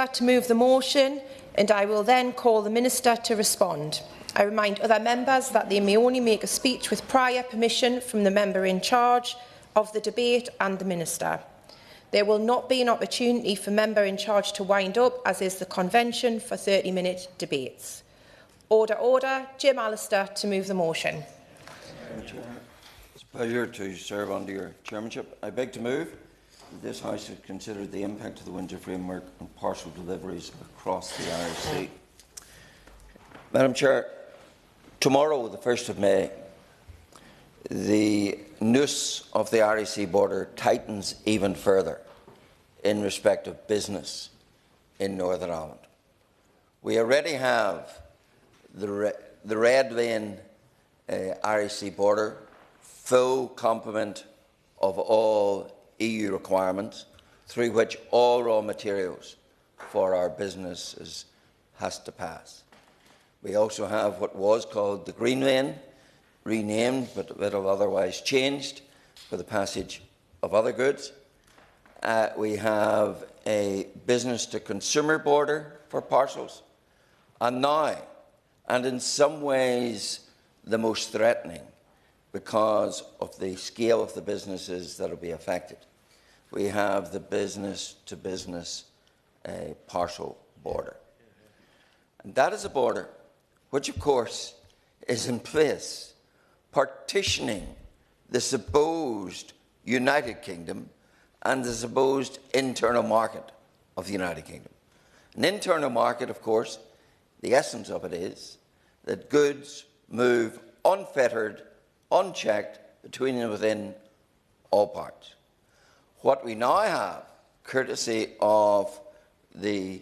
to move the motion, and I will then call the Minister to respond. I remind other members that they may only make a speech with prior permission from the member in charge of the debate and the Minister. There will not be an opportunity for member in charge to wind up, as is the convention for 30-minute debates. Order, order. Jim Allister to move the motion. It's a pleasure to serve under your chairmanship. I beg to move that this House has considered the impact of the Windsor Framework on parcel deliveries across the IRC. Madam Chair, tomorrow, the 1st of May, the noose of the REC border tightens even further in respect of business in Northern Ireland. We already have the red lane REC border, full complement of all EU requirements, through which all raw materials for our businesses has to pass. We also have what was called the Green Lane, renamed but that have otherwise changed for the passage of other goods. We have a business-to-consumer border for parcels. And now, and in some ways the most threatening because of the scale of the businesses that will be affected, we have the business-to-business parcel border. And that is a border which, of course, is in place, partitioning the supposed United Kingdom and the supposed internal market of the United Kingdom. An internal market, of course, the essence of it is that goods move unfettered, unchecked, between and within all parts. What we now have, courtesy of the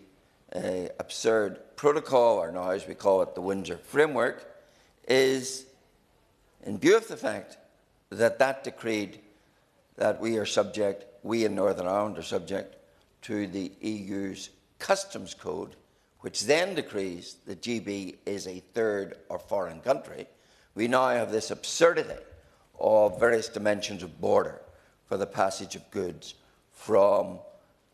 absurd protocol, or now as we call it, the Windsor Framework, is, in view of the fact that that decreed that we in Northern Ireland are subject to the EU's customs code, which then decrees that GB is a third or foreign country, we now have this absurdity of various dimensions of border for the passage of goods from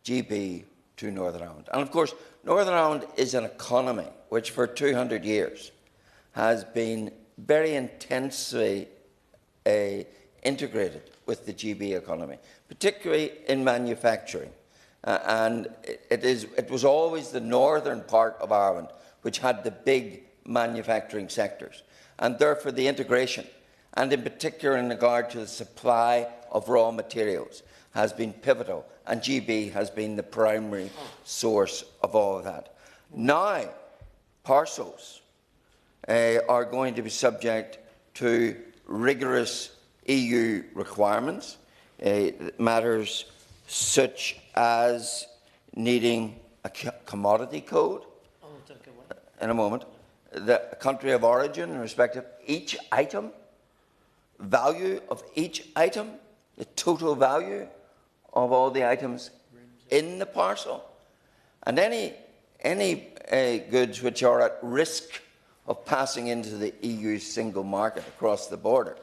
GB to Northern Ireland. And of course, Northern Ireland is an economy which for 200 years has been very intensely integrated with the GB economy, particularly in manufacturing. And it was always the northern part of Ireland which had the big manufacturing sectors, and therefore the integration, and in particular in regard to the supply of raw materials, has been pivotal, and GB has been the primary source of all of that. Now, parcels are going to be subject to rigorous EU requirements, matters such as needing a commodity code, in a moment, the country of origin in respect of each item, value of each item, the total value of all the items in the parcel, and any goods which are at risk of passing into the EU single market across the border.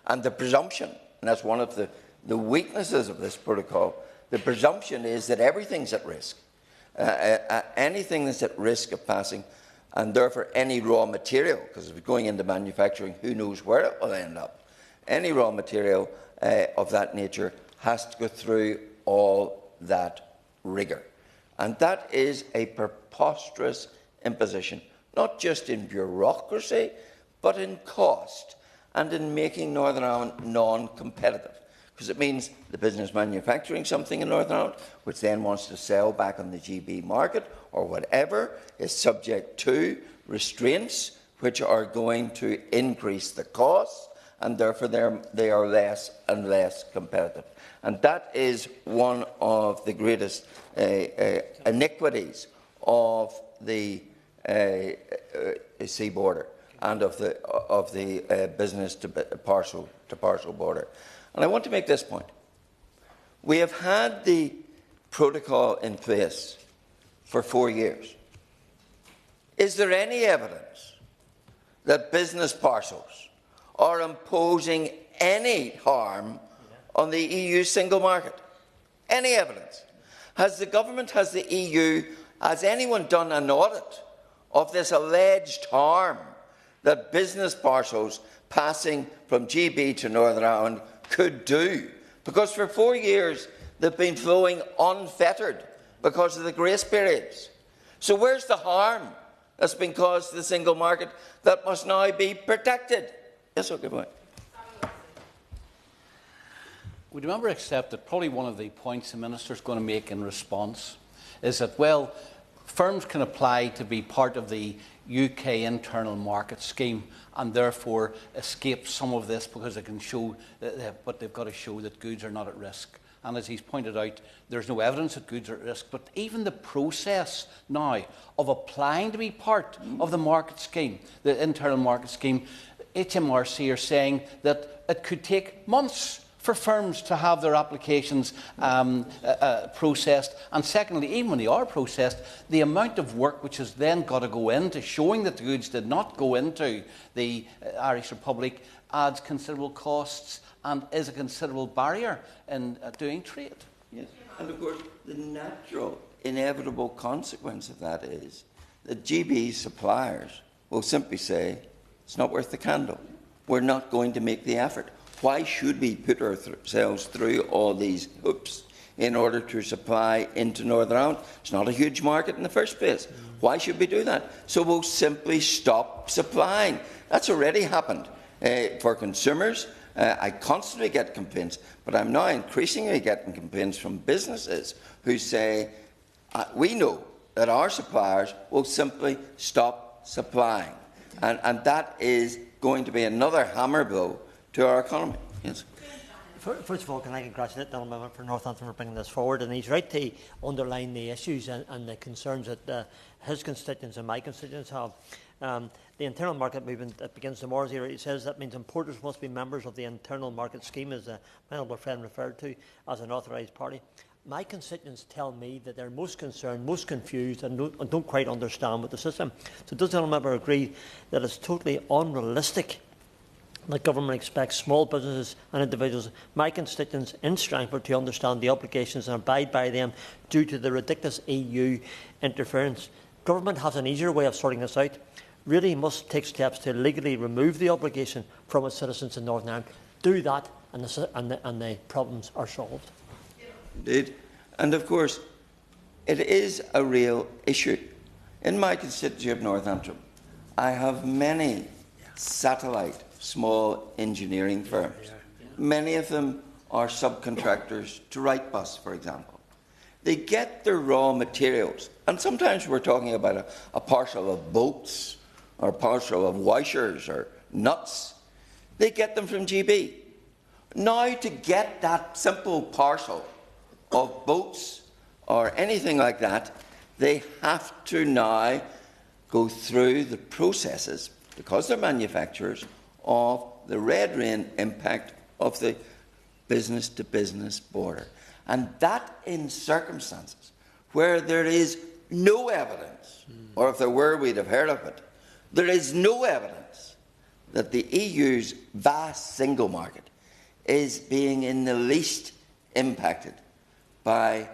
And the presumption, and that's one of the weaknesses of this protocol, the presumption is that everything's at risk. Anything that's at risk of passing, and therefore any raw material, because if it's going into manufacturing, who knows where it will end up. Any raw material of that nature has to go through all that rigour. And that is a preposterous imposition, not just in bureaucracy, but in cost and in making Northern Ireland non-competitive. Because it means the business manufacturing something in Northern Ireland, which then wants to sell back on the GB market or whatever, is subject to restraints which are going to increase the costs, and therefore they are less and less competitive. And that is one of the greatest iniquities of the sea border and of the business to parcel border. And I want to make this point. We have had the protocol in place for 4 years. Is there any evidence that business parcels are imposing any harm on the EU single market? Any evidence? Has the government, has the EU Has anyone done an audit of this alleged harm that business parcels passing from GB to Northern Ireland could do? Because for 4 years they've been flowing unfettered because of the grace periods. So where's the harm that's been caused to the single market that must now be protected? Yes, okay, boy. Would you remember accept that probably one of the points the Minister is going to make in response is that, well, firms can apply to be part of the UK internal market scheme and therefore escape some of this because they can show, but they've got to show that goods are not at risk. And as he's pointed out, there's no evidence that goods are at risk. But even the process now of applying to be part of the market scheme, the internal market scheme, HMRC are saying that it could take months for firms to have their applications processed. And secondly, even when they are processed, the amount of work which has then got to go into showing that the goods did not go into the Irish Republic adds considerable costs and is a considerable barrier in doing trade. Yes, and of course, the natural, inevitable consequence of that is that GB suppliers will simply say, it's not worth the candle. We're not going to make the effort. Why should we put ourselves through all these hoops in order to supply into Northern Ireland? It's not a huge market in the first place. Why should we do that? So we'll simply stop supplying. That's already happened for consumers. I constantly get complaints, but I'm now increasingly getting complaints from businesses who say, we know that our suppliers will simply stop supplying. And that is going to be another hammer blow to our economy. Yes. First of all, can I congratulate the member for Northampton for bringing this forward? And he's right to underline the issues and the concerns that his constituents and my constituents have. The internal market movement that begins tomorrow, he says that means importers must be members of the internal market scheme, as my honourable friend referred to, as an authorised party. My constituents tell me that they're most concerned, most confused and don't quite understand what the system. So does the honourable member agree that it's totally unrealistic that government expects small businesses and individuals, my constituents in Strangford, to understand the obligations and abide by them due to the ridiculous EU interference? Government has an easier way of sorting this out. Really must take steps to legally remove the obligation from its citizens in Northern Ireland. Do that and the problems are solved. Indeed. And of course, it is a real issue. In my constituency of Northampton, I have many satellite small engineering firms. Many of them are subcontractors to Wrightbus, for example. They get their raw materials, and sometimes we're talking about a parcel of bolts or a parcel of washers or nuts. They get them from GB. Now, to get that simple parcel of bolts or anything like that, they have to now go through the processes, because they're manufacturers, of the red rain impact of the business-to-business border. And that in circumstances where there is no evidence, or if there were, we'd have heard of it, there is no evidence that the EU's vast single market is being in the least impacted by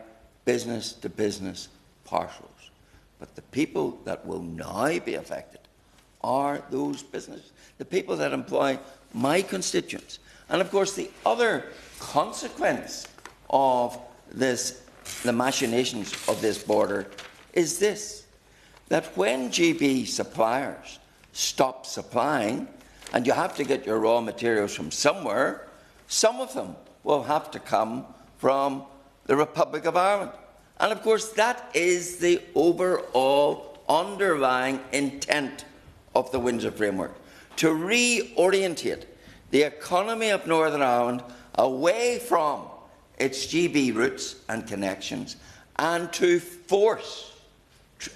business-to-business parcels. But the people that will now be affected are those businesses, the people that employ my constituents. And of course, the other consequence of this, the machinations of this border, is this, that when GB suppliers stop supplying, and you have to get your raw materials from somewhere, some of them will have to come from the Republic of Ireland. And of course, that is the overall underlying intent of the Windsor Framework, to reorientate the economy of Northern Ireland away from its GB routes and connections, and to force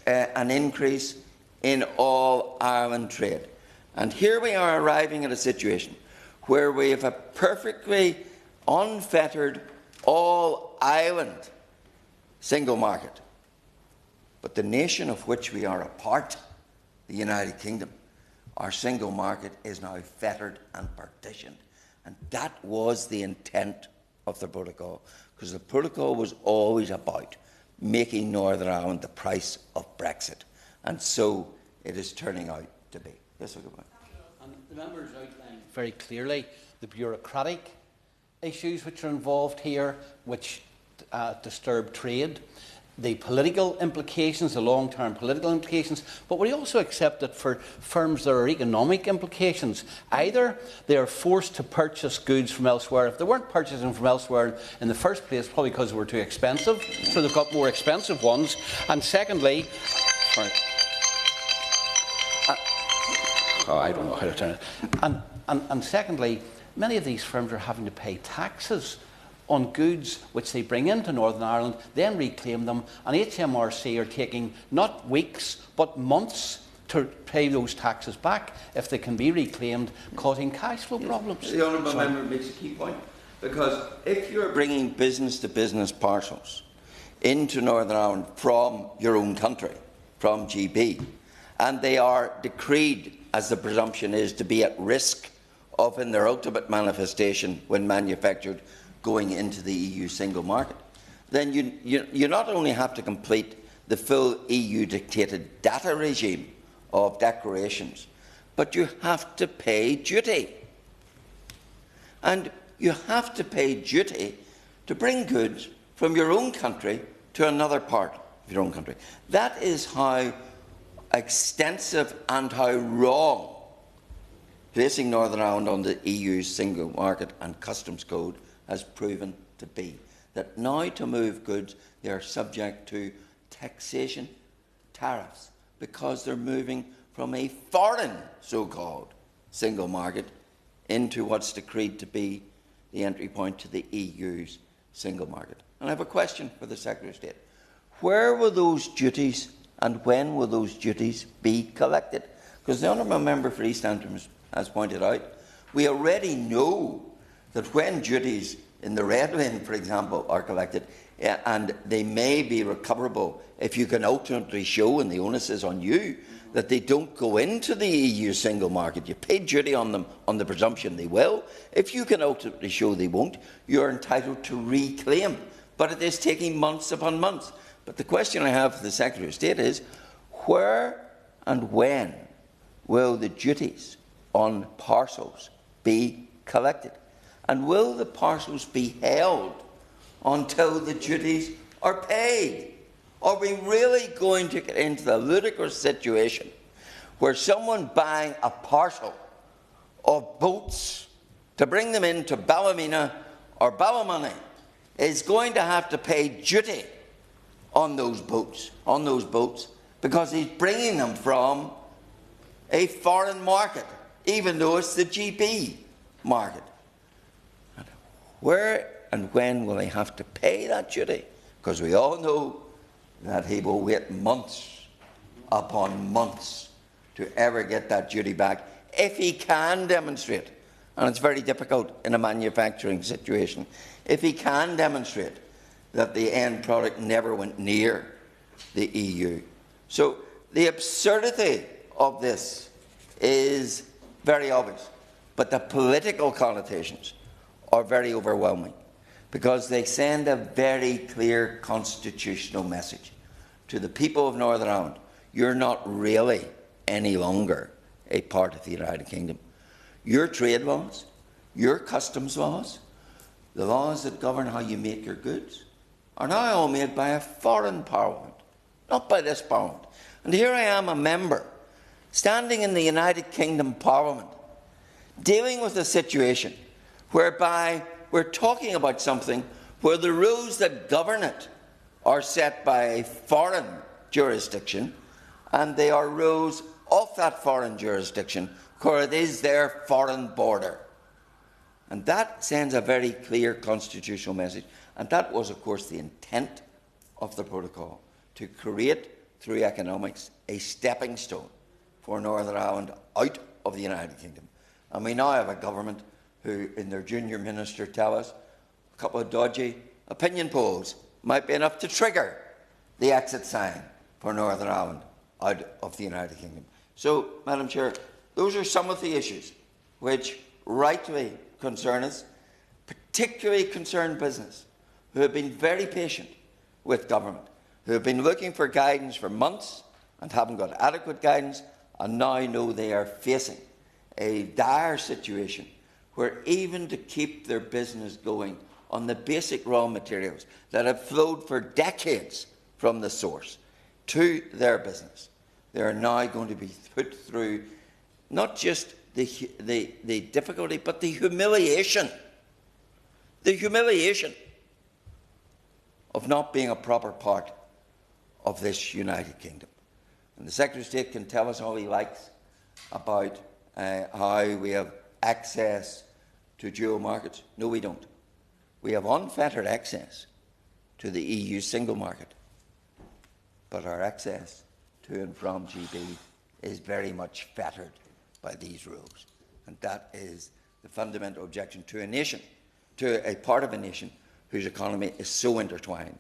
an increase in all Ireland trade. And here we are arriving at a situation where we have a perfectly unfettered all-island single market. But the nation of which we are a part, the United Kingdom, our single market is now fettered and partitioned. And that was the intent of the protocol, because the protocol was always about making Northern Ireland the price of Brexit. And so it is turning out to be. Yes, sir. And the members outlined very clearly the bureaucratic issues which are involved here, which disturb trade, the political implications, the long-term political implications, but we also accept that for firms there are economic implications. Either they are forced to purchase goods from elsewhere. If they weren't purchasing from elsewhere in the first place, probably because they were too expensive, so they've got more expensive ones. And secondly, sorry. I don't know how to turn it. And secondly, many of these firms are having to pay taxes on goods which they bring into Northern Ireland, then reclaim them, and HMRC are taking not weeks but months to pay those taxes back if they can be reclaimed, causing cash flow problems. The Honourable Member makes a key point, because if you're bringing business-to-business parcels into Northern Ireland from your own country, from GB, and they are decreed, as the presumption is, to be at risk of, in their ultimate manifestation when manufactured, going into the EU single market, then you not only have to complete the full EU-dictated data regime of declarations, but you have to pay duty. And you have to pay duty to bring goods from your own country to another part of your own country. That is how extensive and how wrong placing Northern Ireland on the EU's single market and customs code has proven to be. That now to move goods, they are subject to taxation tariffs because they're moving from a foreign so-called single market into what's decreed to be the entry point to the EU's single market. And I have a question for the Secretary of State. Where will those duties and when will those duties be collected? Because the Honourable Member for East Antrim has pointed out, we already know that when duties in the Red Lane, for example, are collected, and they may be recoverable if you can ultimately show, and the onus is on you, that they don't go into the EU single market. You pay duty on them on the presumption they will. If you can ultimately show they won't, you're entitled to reclaim. But it is taking months upon months. But the question I have for the Secretary of State is, where and when will the duties on parcels be collected? And will the parcels be held until the duties are paid? Are we really going to get into the ludicrous situation where someone buying a parcel of boats to bring them into Ballymena or Ballymoney is going to have to pay duty on those boats, because he's bringing them from a foreign market, even though it's the GB market? Where and when will he have to pay that duty? Because we all know that he will wait months upon months to ever get that duty back, if he can demonstrate, and it's very difficult in a manufacturing situation, if he can demonstrate that the end product never went near the EU. So the absurdity of this is very obvious, but the political connotations are very overwhelming, because they send a very clear constitutional message to the people of Northern Ireland. You're not really any longer a part of the United Kingdom. Your trade laws, your customs laws, the laws that govern how you make your goods, are now all made by a foreign parliament, not by this parliament. And here I am, a member, standing in the United Kingdom Parliament, dealing with a situation whereby we're talking about something where the rules that govern it are set by a foreign jurisdiction, and they are rules of that foreign jurisdiction where it is their foreign border. And that sends a very clear constitutional message. And that was, of course, the intent of the protocol, to create, through economics, a stepping stone for Northern Ireland out of the United Kingdom. And we now have a government who, in their junior minister, tell us a couple of dodgy opinion polls might be enough to trigger the exit sign for Northern Ireland out of the United Kingdom. So, Madam Chair, those are some of the issues which rightly concern us, particularly concern business, who have been very patient with government. who have been looking for guidance for months and haven't got adequate guidance, and now know they are facing a dire situation where even to keep their business going on the basic raw materials that have flowed for decades from the source to their business, they are now going to be put through not just the difficulty, but the humiliation of not being a proper part of this United Kingdom. And the Secretary of State can tell us all he likes about how we have access to dual markets. No, we don't. We have unfettered access to the EU single market, but our access to and from GB is very much fettered by these rules. And that is the fundamental objection to a nation, to a part of a nation whose economy is so intertwined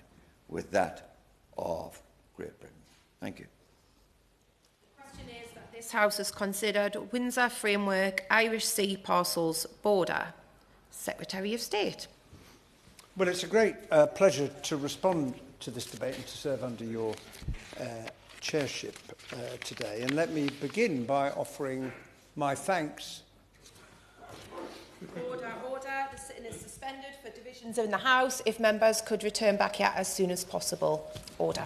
with that of Great Britain. Thank you. The question is that this House has considered Windsor Framework Irish Sea parcels border. Secretary of State. Well, it's a great pleasure to respond to this debate and to serve under your chairship today. And let me begin by offering my thanks. Order, order. The sitting is suspended for divisions in the House. If members could return back here as soon as possible. Order.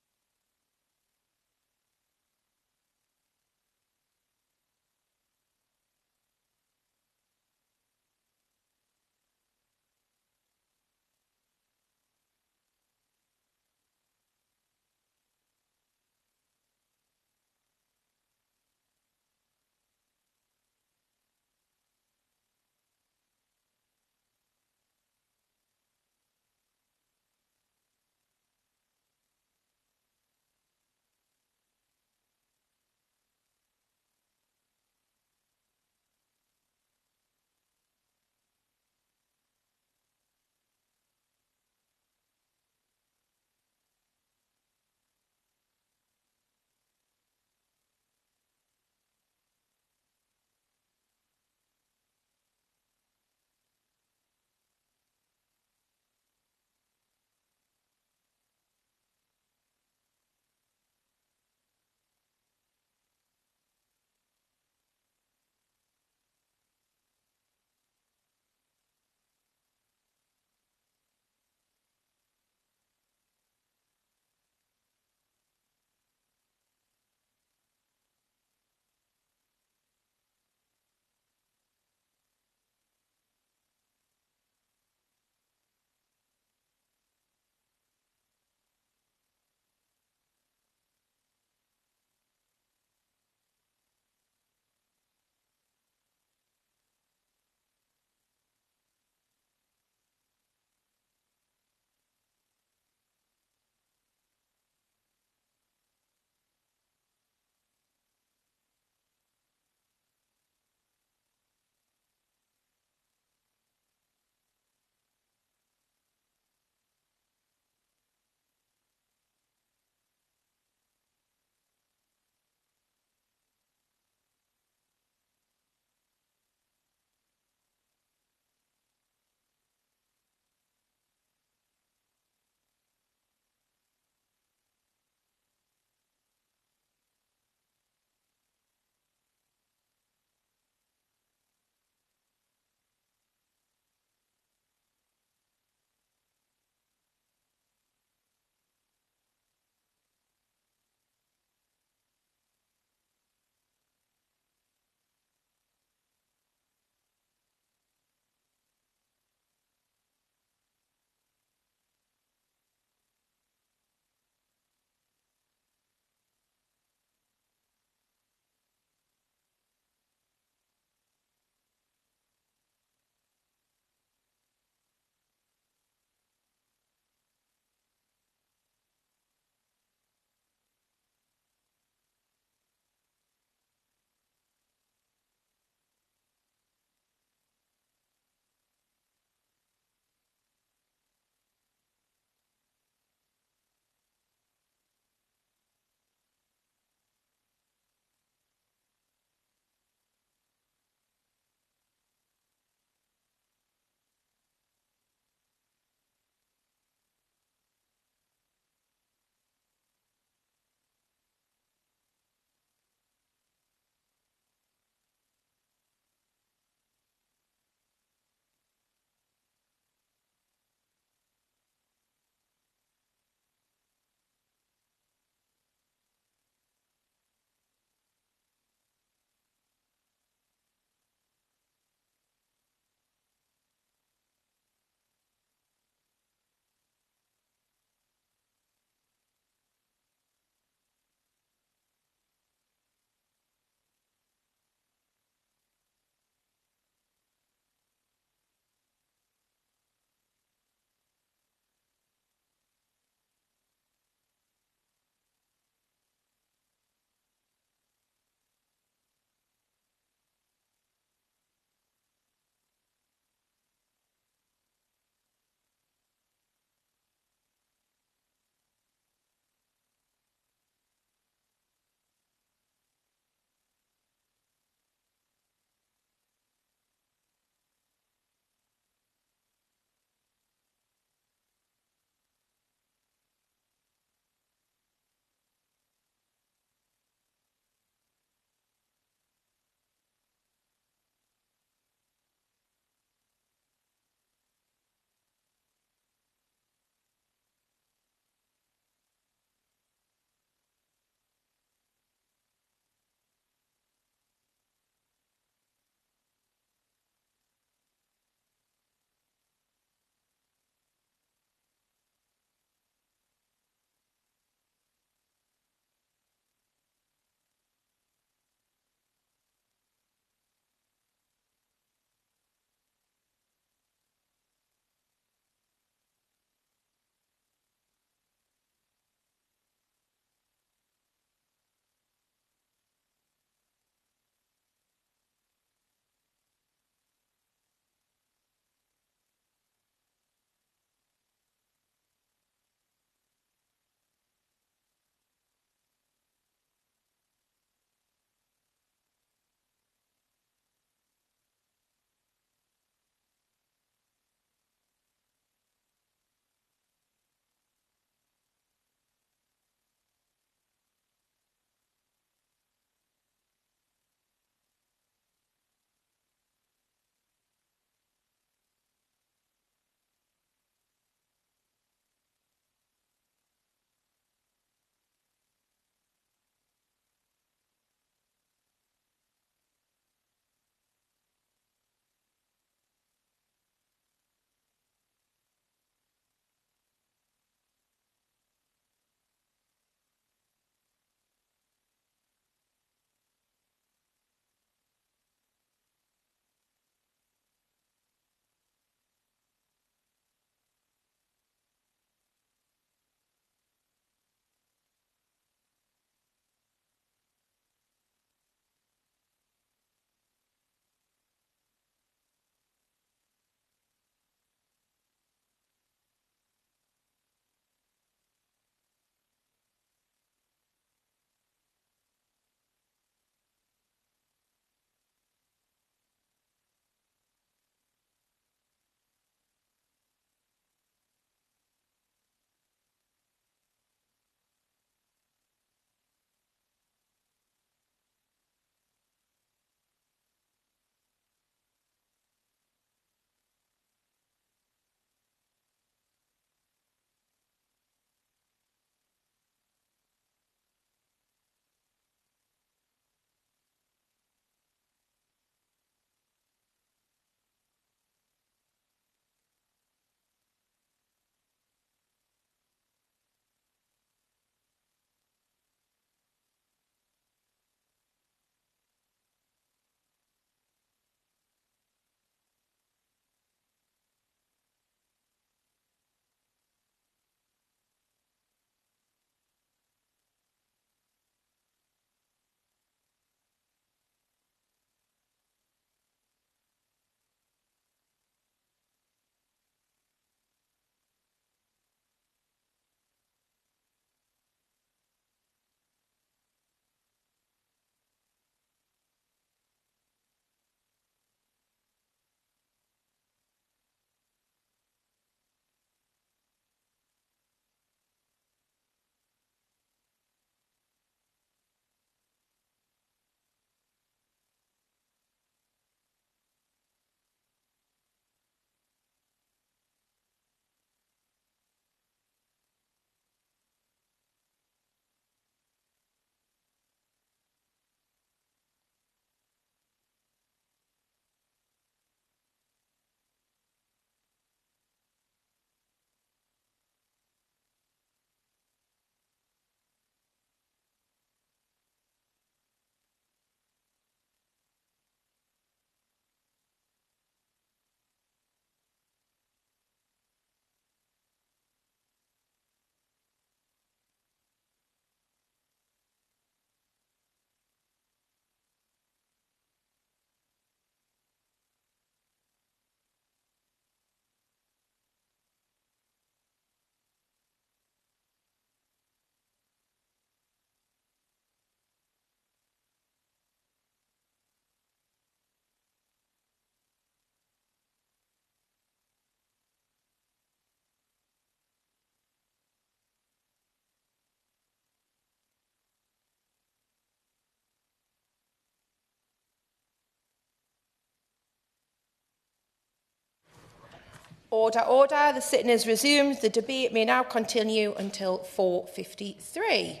Order, order. The sitting is resumed. The debate may now continue until 4:53.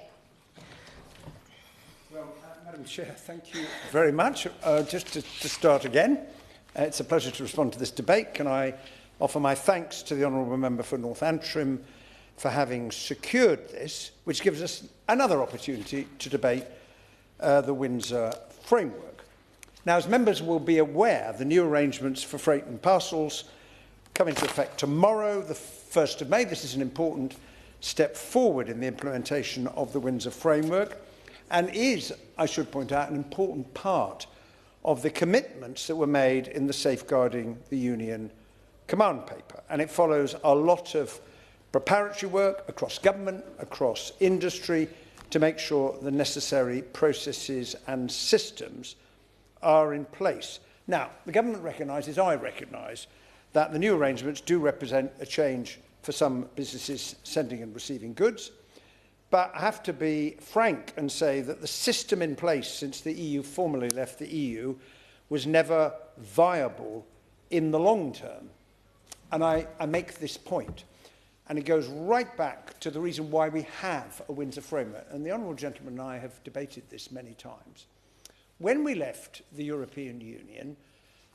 Well, Madam Chair, thank you very much. Just to start again, it's a pleasure to respond to this debate. Can I offer my thanks to the Honourable Member for North Antrim for having secured this, which gives us another opportunity to debate the Windsor Framework. Now, as members will be aware, the new arrangements for freight and parcels come into effect tomorrow, the 1st of May. This is an important step forward in the implementation of the Windsor Framework and is, I should point out, an important part of the commitments that were made in the Safeguarding the Union command paper. And it follows a lot of preparatory work across government, across industry, to make sure the necessary processes and systems are in place. Now, the government recognises, I recognise, that the new arrangements do represent a change for some businesses sending and receiving goods. But I have to be frank and say that the system in place since the EU formally left the EU was never viable in the long term. And I make this point. And it goes right back to the reason why we have a Windsor Framework. And the Honourable Gentleman and I have debated this many times. When we left the European Union,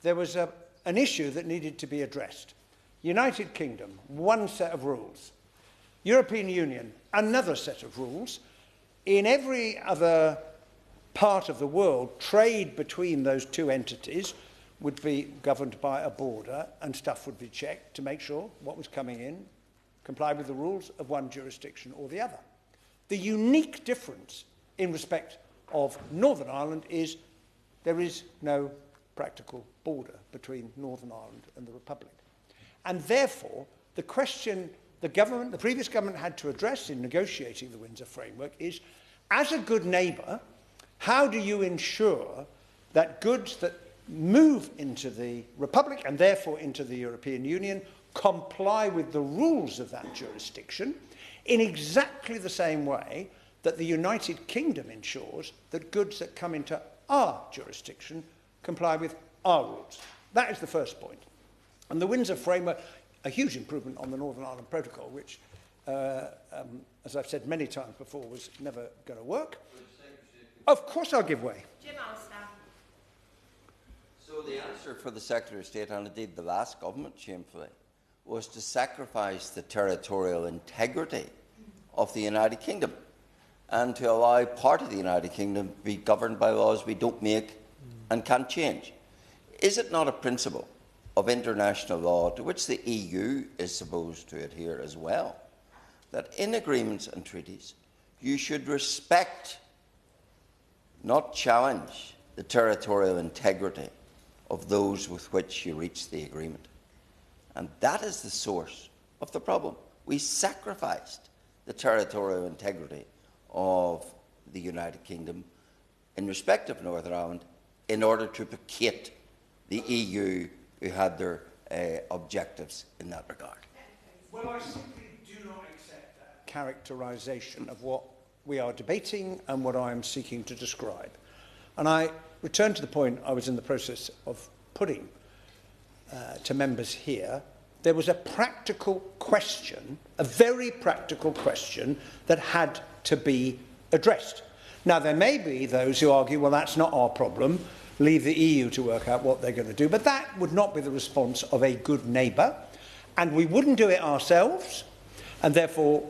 there was an issue that needed to be addressed. United Kingdom, one set of rules. European Union, another set of rules. In every other part of the world, trade between those two entities would be governed by a border and stuff would be checked to make sure what was coming in complied with the rules of one jurisdiction or the other. The unique difference in respect of Northern Ireland is there is no practical border between Northern Ireland and the Republic. And therefore, the question the previous government had to address in negotiating the Windsor Framework is, as a good neighbour, how do you ensure that goods that move into the Republic and therefore into the European Union comply with the rules of that jurisdiction in exactly the same way that the United Kingdom ensures that goods that come into our jurisdiction comply with our rules. That is the first point. And the Windsor Framework, a huge improvement on the Northern Ireland Protocol, which, as I've said many times before, was never going to work. Of course I'll give way. Jim Alistair. So the answer for the Secretary of State, and indeed the last government, shamefully, was to sacrifice the territorial integrity of the United Kingdom and to allow part of the United Kingdom to be governed by laws we don't make and can't change. Is it not a principle of international law to which the EU is supposed to adhere as well, that in agreements and treaties you should respect, not challenge, the territorial integrity of those with which you reach the agreement? And that is the source of the problem. We sacrificed the territorial integrity of the United Kingdom in respect of Northern Ireland in order to placate the EU, who had their objectives in that regard. Well, I simply do not accept that characterisation of what we are debating and what I am seeking to describe. And I return to the point I was in the process of putting to members here. There was a practical question, a very practical question, that had to be addressed. Now, there may be those who argue, well, that's not our problem, leave the EU to work out what they're going to do. But that would not be the response of a good neighbour, and we wouldn't do it ourselves, and therefore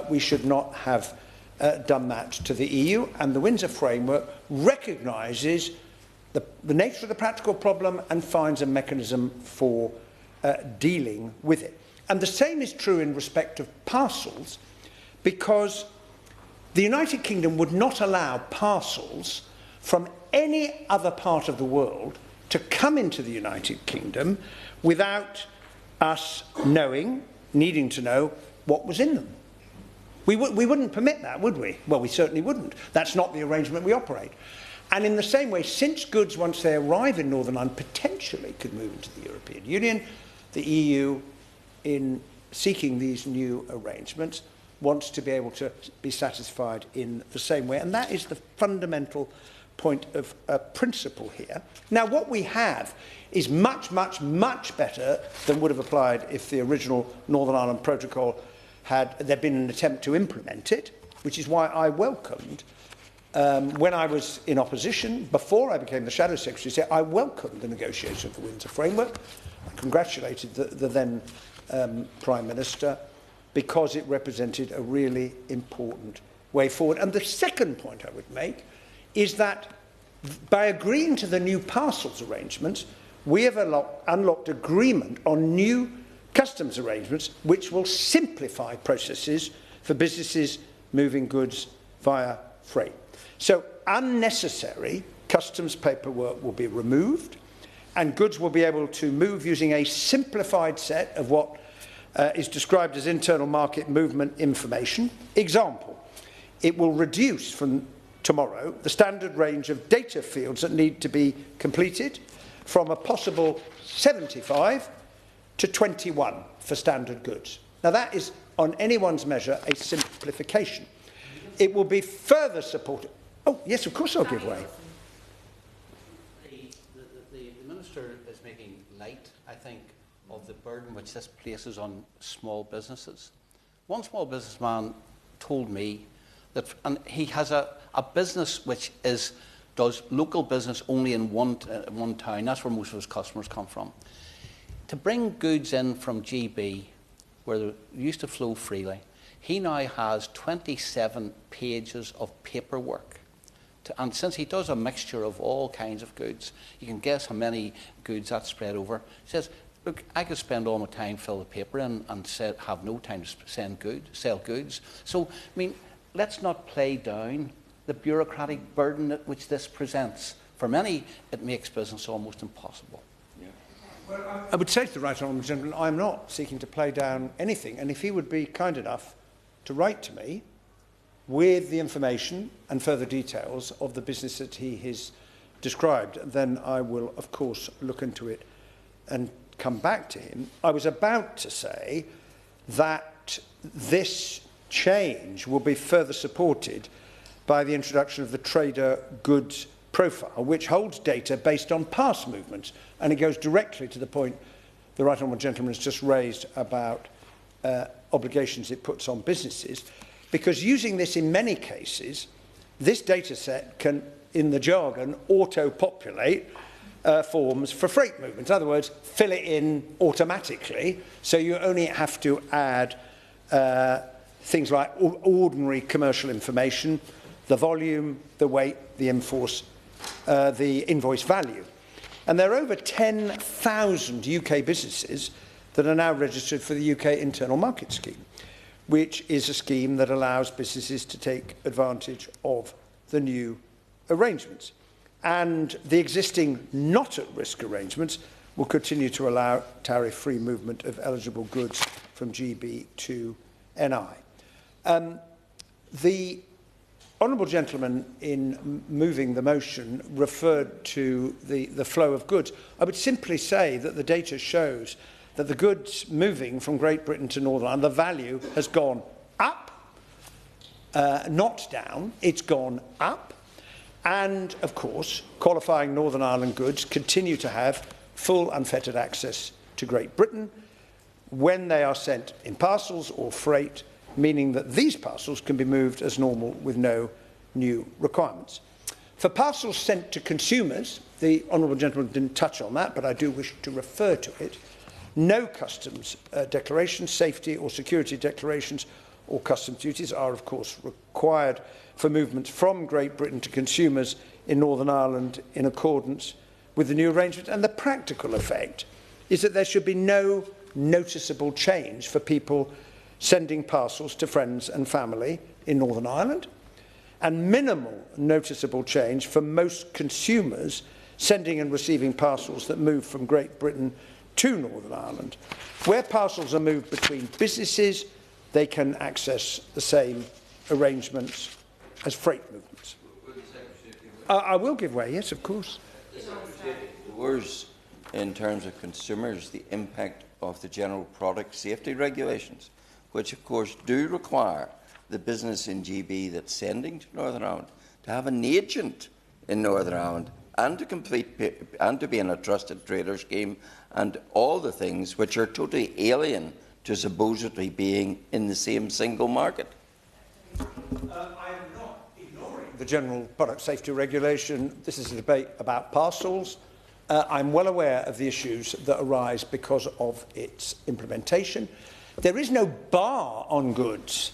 we should not have done that to the EU. And the Windsor Framework recognises the nature of the practical problem and finds a mechanism for dealing with it. And the same is true in respect of parcels, because the United Kingdom would not allow parcels from any other part of the world to come into the United Kingdom without us needing to know what was in them. We wouldn't permit that, would we? Well, we certainly wouldn't. That's not the arrangement we operate. And in the same way, since goods, once they arrive in Northern Ireland, potentially could move into the European Union, the EU, in seeking these new arrangements, wants to be able to be satisfied in the same way. And that is the fundamental point of principle here. Now, what we have is much, much, much better than would have applied if the original Northern Ireland Protocol had there been an attempt to implement it, which is why I welcomed, when I was in opposition, before I became the Shadow Secretary, I welcomed the negotiation of the Windsor Framework. I congratulated the then Prime Minister because it represented a really important way forward. And the second point I would make is that by agreeing to the new parcels arrangements, we have unlocked agreement on new customs arrangements which will simplify processes for businesses moving goods via freight. So unnecessary customs paperwork will be removed and goods will be able to move using a simplified set of what is described as internal market movement information. Example, it will reduce from tomorrow the standard range of data fields that need to be completed from a possible 75 to 21 for standard goods. Now that is, on anyone's measure, a simplification. It will be further supported. Oh, yes, of course I'll give way. The Minister is making light, I think, of the burden which this places on small businesses. One small businessman told me that, and he has a business which does local business only in one town. That's where most of his customers come from. To bring goods in from GB, where they used to flow freely, he now has 27 pages of paperwork. And since he does a mixture of all kinds of goods, you can guess how many goods that's spread over. He says, look, I could spend all my time fill the paper in and have no time to sell goods. So, I mean, let's not play down the bureaucratic burden which this presents. For many, it makes business almost impossible. Yeah. Well, I would say to the Right Honourable Gentleman, I'm not seeking to play down anything, and if he would be kind enough to write to me with the information and further details of the business that he has described, then I will, of course, look into it and come back to him. I was about to say that this change will be further supported by the introduction of the trader goods profile, which holds data based on past movements, and it goes directly to the point the Right Honourable Gentleman has just raised about obligations it puts on businesses, because using this in many cases, this data set can, in the jargon, auto-populate forms for freight movements. In other words, fill it in automatically, so you only have to add things like ordinary commercial information, the volume, the weight, the invoice value. And there are over 10,000 UK businesses that are now registered for the UK Internal Market Scheme, which is a scheme that allows businesses to take advantage of the new arrangements. And the existing not-at-risk arrangements will continue to allow tariff-free movement of eligible goods from GB to NI. The Honourable Gentleman, in moving the motion, referred to the flow of goods. I would simply say that the data shows that the goods moving from Great Britain to Northern Ireland, the value has gone up, not down, it's gone up. And, of course, qualifying Northern Ireland goods continue to have full unfettered access to Great Britain when they are sent in parcels or freight, meaning that these parcels can be moved as normal with no new requirements. For parcels sent to consumers, the Honourable Gentleman didn't touch on that, but I do wish to refer to it. No customs declarations, safety or security declarations or customs duties are, of course, required for movements from Great Britain to consumers in Northern Ireland in accordance with the new arrangement. And the practical effect is that there should be no noticeable change for people sending parcels to friends and family in Northern Ireland, and minimal noticeable change for most consumers sending and receiving parcels that move from Great Britain to Northern Ireland. Where parcels are moved between businesses, they can access the same arrangements as freight movements. I will give way, yes, of course. Worse in terms of consumers, the impact of the general product safety regulations, which of course do require the business in GB that's sending to Northern Ireland to have an agent in Northern Ireland and to be in a trusted trader scheme and all the things which are totally alien to supposedly being in the same single market. I am not ignoring the general product safety regulation. This is a debate about parcels. I'm well aware of the issues that arise because of its implementation. There is no bar on goods,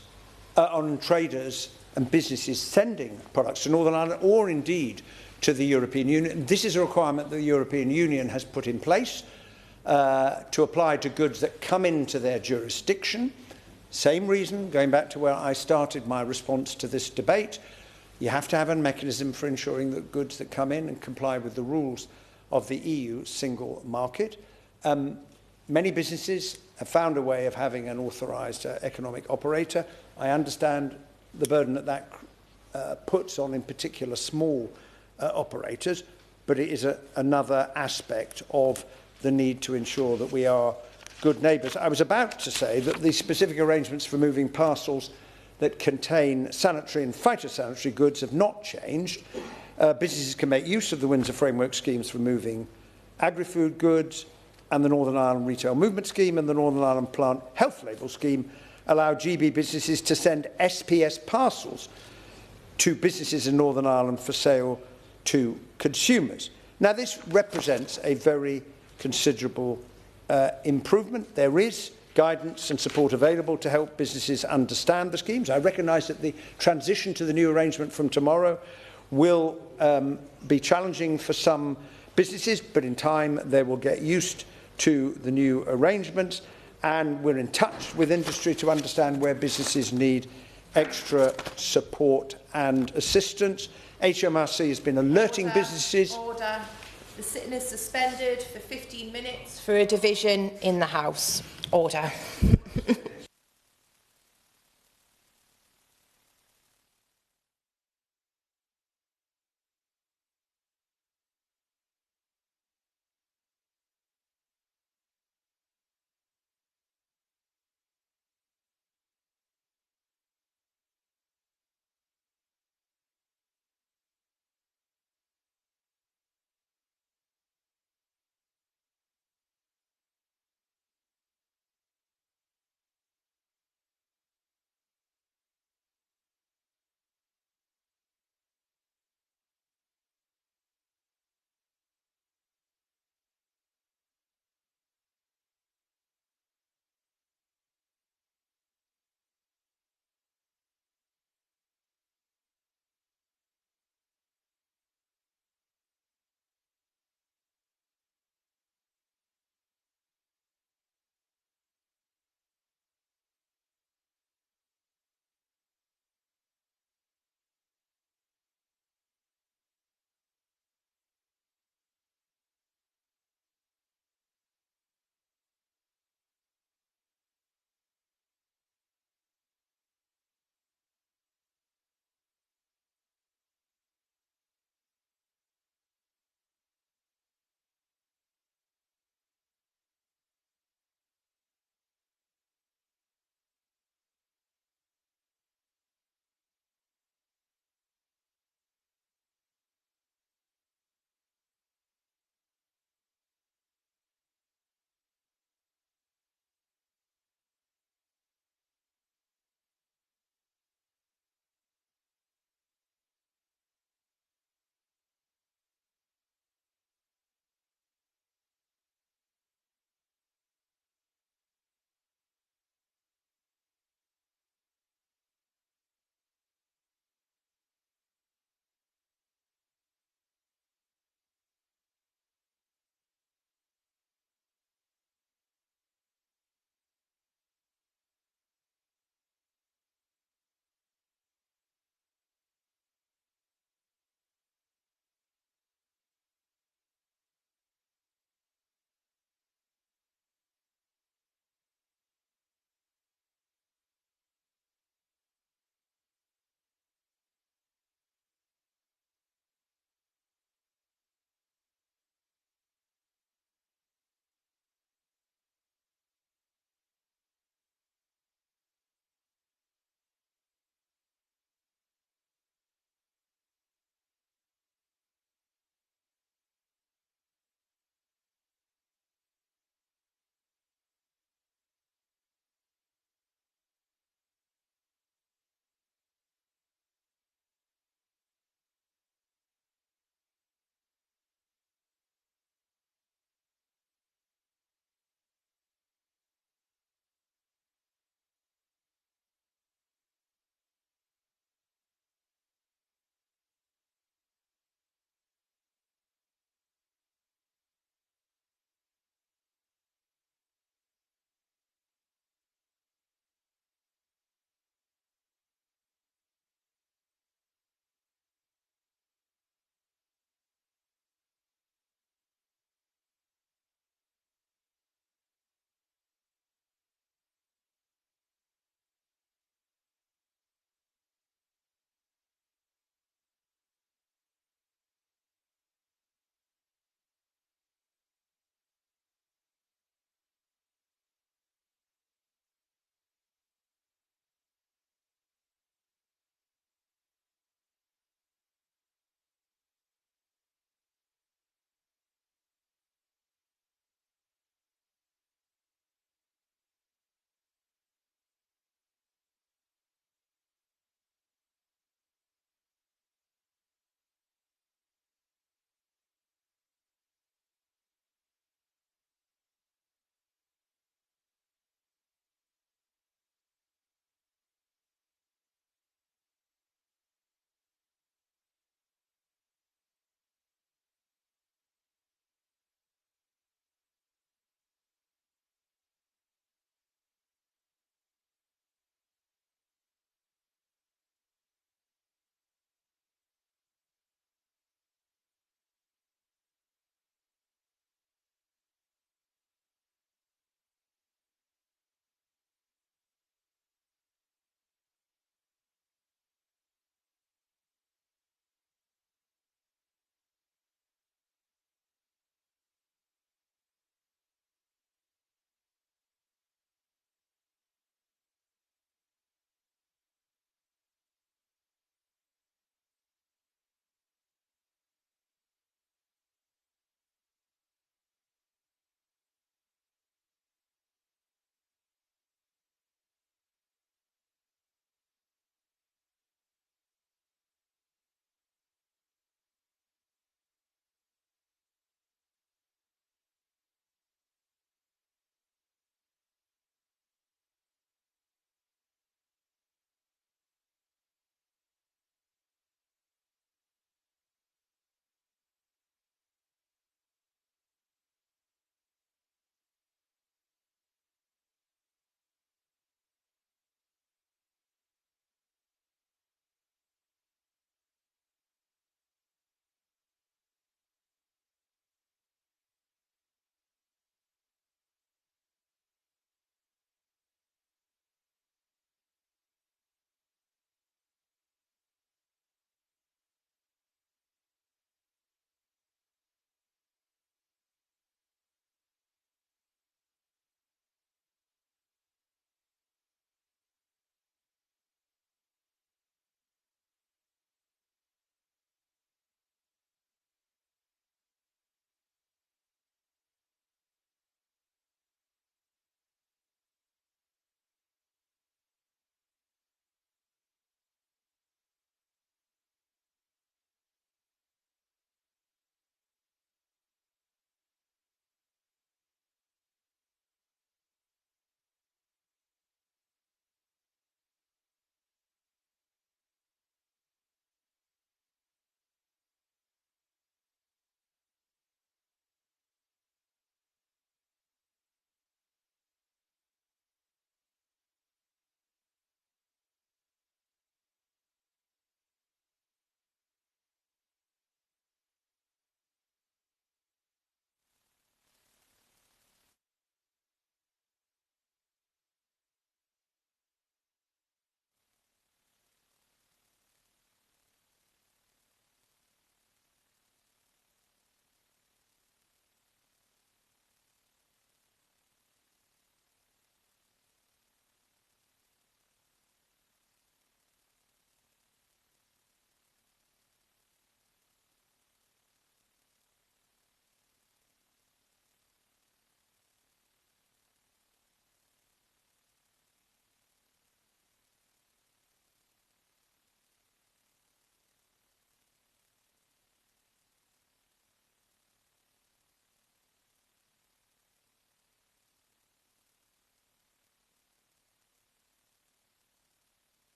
on traders and businesses sending products to Northern Ireland or indeed to the European Union. This is a requirement that the European Union has put in place to apply to goods that come into their jurisdiction. Same reason, going back to where I started my response to this debate, you have to have a mechanism for ensuring that goods that come in and comply with the rules of the EU single market. Many businesses have found a way of having an authorised economic operator. I understand the burden that that puts on, in particular, small operators, but it is another aspect of the need to ensure that we are good neighbours. I was about to say that the specific arrangements for moving parcels that contain sanitary and phytosanitary goods have not changed. Businesses can make use of the Windsor Framework schemes for moving agri-food goods, and the Northern Ireland Retail Movement Scheme and the Northern Ireland Plant Health Label Scheme allow GB businesses to send SPS parcels to businesses in Northern Ireland for sale to consumers. Now, this represents a very considerable improvement. There is guidance and support available to help businesses understand the schemes. I recognise that the transition to the new arrangement from tomorrow will be challenging for some businesses, but in time they will get used to the new arrangements, and we're in touch with industry to understand where businesses need extra support and assistance. HMRC has been alerting businesses. Order. The sitting is suspended for 15 minutes for a division in the House. Order.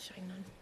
Shine on.